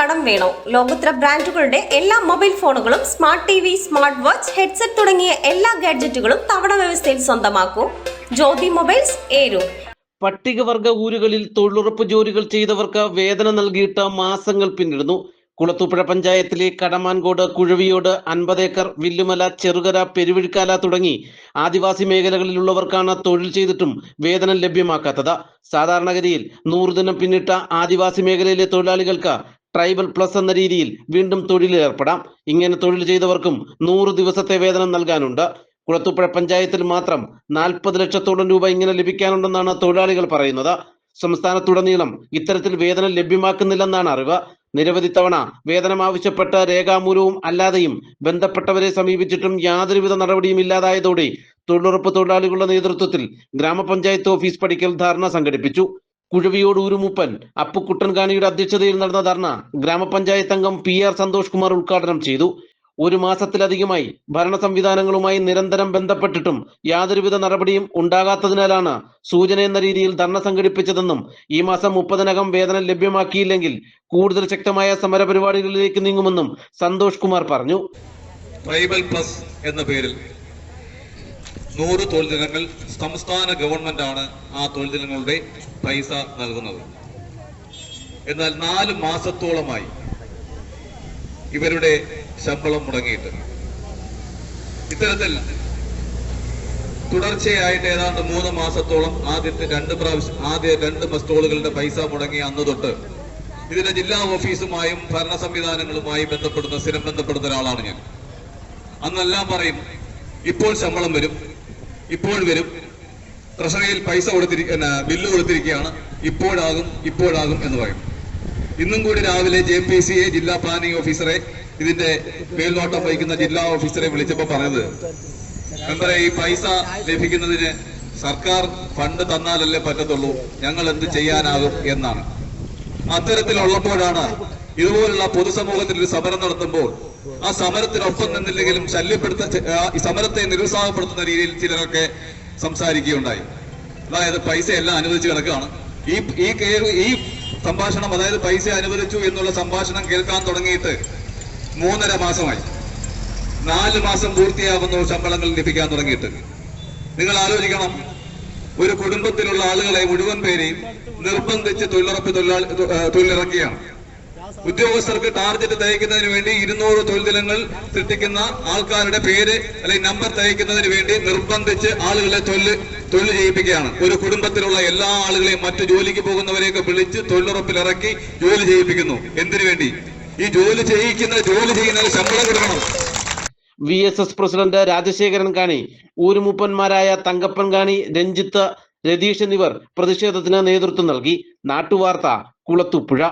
കടം വേണോ? ലോകോത്തര ബ്രാൻഡുകളുടെ എല്ലാ മൊബൈൽ ഫോണുകളും smart T V, smart watch, headset തുടങ്ങിയ എല്ലാ ഗാഡ്ജറ്റുകളും തവണ വ്യവസ്ഥയിൽ സ്വന്തമാക്കൂ. ജ്യോതി മൊബൈൽസ്, ഏരൂർ. പട്ടികവർഗ ഊരുകളിൽ തൊഴിലുറപ്പ് ജോലികൾ ചെയ്തവർക്ക് വേതനം നൽകിയിട്ട് മാസങ്ങൾ പിന്നിടുന്നു. കുളത്തൂപ്പുഴ പഞ്ചായത്തിലെ കടമാൻകോട്, കുഴവിയോട്, 50 ഏക്കർ, വില്ലുമല, ചെറുകര, പെരുവിഴിക്കാല തുടങ്ങി ആദിവാസി മേഖലകളിലുള്ളവർക്കാണ് തൊഴിൽ ചെയ്തിട്ടും വേതനം ലഭ്യമാക്കാത്തത്. സാധാരണഗതിയിൽ 100 ദിനം പിന്നിട്ട ആദിവാസി മേഖലയിലെ തൊഴിലാളികൾക്ക് ട്രൈബൽ പ്ലസ് എന്ന രീതിയിൽ വീണ്ടും തൊഴിലിൽ ഏർപ്പെടാം. ഇങ്ങനെ തൊഴിൽ ചെയ്തവർക്കും 100 ദിവസത്തെ വേതനം നൽകാനുണ്ട്. കുളത്തൂപ്പുഴ പഞ്ചായത്തിൽ മാത്രം 40 ലക്ഷത്തോളം രൂപ ഇങ്ങനെ ലഭിക്കാനുണ്ടെന്നാണ് തൊഴിലാളികൾ പറയുന്നത്. സംസ്ഥാനത്തുടനീളം ഇത്തരത്തിൽ വേതനം ലഭ്യമാക്കുന്നില്ലെന്നാണ് അറിവ്. നിരവധി തവണ വേതനം ആവശ്യപ്പെട്ട് രേഖാമൂലവും അല്ലാതെയും ബന്ധപ്പെട്ടവരെ സമീപിച്ചിട്ടും യാതൊരുവിധ നടപടിയും ഇല്ലാതായതോടെ തൊഴിലുറപ്പ് തൊഴിലാളികളുടെ നേതൃത്വത്തിൽ ഗ്രാമപഞ്ചായത്ത് ഓഫീസ് പടിക്കൽ ധർണ സംഘടിപ്പിച്ചു. കുഴവിയോട് ഊരുമൂപ്പൻ അപ്പുക്കുട്ടൻകാണിയുടെ അധ്യക്ഷതയിൽ നടന്ന ധർണ ഗ്രാമപഞ്ചായത്ത് അംഗം PR സന്തോഷ് കുമാർ ഉദ്ഘാടനം ചെയ്തു. 1 മാസത്തിലധികമായി ഭരണ സംവിധാനങ്ങളുമായി നിരന്തരം ബന്ധപ്പെട്ടിട്ടും യാതൊരുവിധ നടപടിയും ഉണ്ടാകാത്തതിനാലാണ് സൂചന എന്ന രീതിയിൽ ധർണ സംഘടിപ്പിച്ചതെന്നും ഈ മാസം 30-നകം വേതനം ലഭ്യമാക്കിയില്ലെങ്കിൽ കൂടുതൽ ശക്തമായ സമര പരിപാടികളിലേക്ക് നീങ്ങുമെന്നും സന്തോഷ് കുമാർ പറഞ്ഞു. ട്രൈബൽ പ്ലസ് എന്ന പേരിൽ 100 തൊഴിൽ ദിനങ്ങൾ സംസ്ഥാന ഗവൺമെന്റാണ് ആ തൊഴിൽ ദിനങ്ങളുടെ പൈസ നൽകുന്നത്. എന്നാൽ 4 മാസത്തോളമായി ഇവരുടെ ശമ്പളം മുടങ്ങിയിട്ട് ഇത്തരത്തിൽ തുടർച്ചയായിട്ട് ഏതാണ്ട് 3 മാസത്തോളം ആദ്യ 2 മസ്റ്റോളുകളുടെ പൈസ മുടങ്ങിയ അന്ന് തൊട്ട് ഇതിന്റെ ജില്ലാ ഓഫീസുമായും ഭരണ സംവിധാനങ്ങളുമായി സ്ഥിരം ബന്ധപ്പെടുന്ന ഒരാളാണ് ഞാൻ. അന്നെല്ലാം പറയും, ഇപ്പോൾ ശമ്പളം വരും, ഇപ്പോൾ വരും, ട്രഷറിയിൽ പൈസ ബില്ല് കൊടുത്തിരിക്കുകയാണ്, ഇപ്പോഴാകും എന്ന് പറയും. ഇന്നും കൂടി രാവിലെ JPCA ജില്ലാ പ്ലാനിംഗ് ഓഫീസറെ, ഇതിന്റെ മേൽനോട്ടം വഹിക്കുന്ന ജില്ലാ ഓഫീസറെ വിളിച്ചപ്പോൾ പറഞ്ഞത്, മെമ്പറെ, ഈ പൈസ ലഭിക്കുന്നതിന് സർക്കാർ ഫണ്ട് തന്നാലല്ലേ പറ്റത്തുള്ളൂ, ഞങ്ങൾ എന്ത് ചെയ്യാനാകും എന്നാണ്. അത്തരത്തിലുള്ളപ്പോഴാണ് ഇതുപോലുള്ള പൊതുസമൂഹത്തിൽ ഒരു സമരം നടത്തുമ്പോൾ ആ സമരത്തിനൊപ്പം നിന്നില്ലെങ്കിലും ഈ സമരത്തെ നിരുത്സാഹപ്പെടുത്തുന്ന രീതിയിൽ ചിലരൊക്കെ സംസാരിക്കുകയുണ്ടായി. അതായത് പൈസ എല്ലാം അനുവദിച്ച് കിടക്കുകയാണ്. ഈ സംഭാഷണം, അതായത് പൈസ അനുവദിച്ചു എന്നുള്ള സംഭാഷണം കേൾക്കാൻ തുടങ്ങിയിട്ട് 3.5 മാസമായി. 4 മാസം പൂർത്തിയാകുന്നു ശമ്പളങ്ങൾ ലഭിക്കാൻ തുടങ്ങിയിട്ട്. നിങ്ങൾ ആലോചിക്കണം, ഒരു കുടുംബത്തിലുള്ള ആളുകളെ മുഴുവൻ പേരെയും നിർബന്ധിച്ച് തൊഴിലിറക്കുകയാണ്. ഉദ്യോഗസ്ഥർക്ക് ടാർഗറ്റ് തയ്ക്കുന്നതിന് വേണ്ടി 200 തൊഴിൽ ദിനങ്ങൾ സൃഷ്ടിക്കുന്ന ആൾക്കാരുടെ പേര് അല്ലെങ്കിൽ നമ്പർ തയ്ക്കുന്നതിന് വേണ്ടി നിർബന്ധിച്ച് ആളുകളെ തൊഴിൽ ചെയ്യിപ്പിക്കുകയാണ്. ഒരു കുടുംബത്തിലുള്ള എല്ലാ ആളുകളെയും മറ്റു ജോലിക്ക് പോകുന്നവരെയൊക്കെ വിളിച്ച് തൊഴിലുറപ്പിലിറക്കി ജോലി ചെയ്യിപ്പിക്കുന്നു. എന്തിനു വേണ്ടി? ഈ ജോലി ചെയ്യുന്ന ശമ്പളം കൊടുക്കണം. VSS പ്രസിഡന്റ് രാജശേഖരൻ കാണി, ഊരുമൂപ്പന്മാരായ തങ്കപ്പൻ കാണി, രഞ്ജിത്ത്, രതീഷ് എന്നിവർ പ്രതിഷേധത്തിന് നേതൃത്വം നൽകി. നാട്ടുവാർത്ത, കുളത്തൂപ്പുഴ.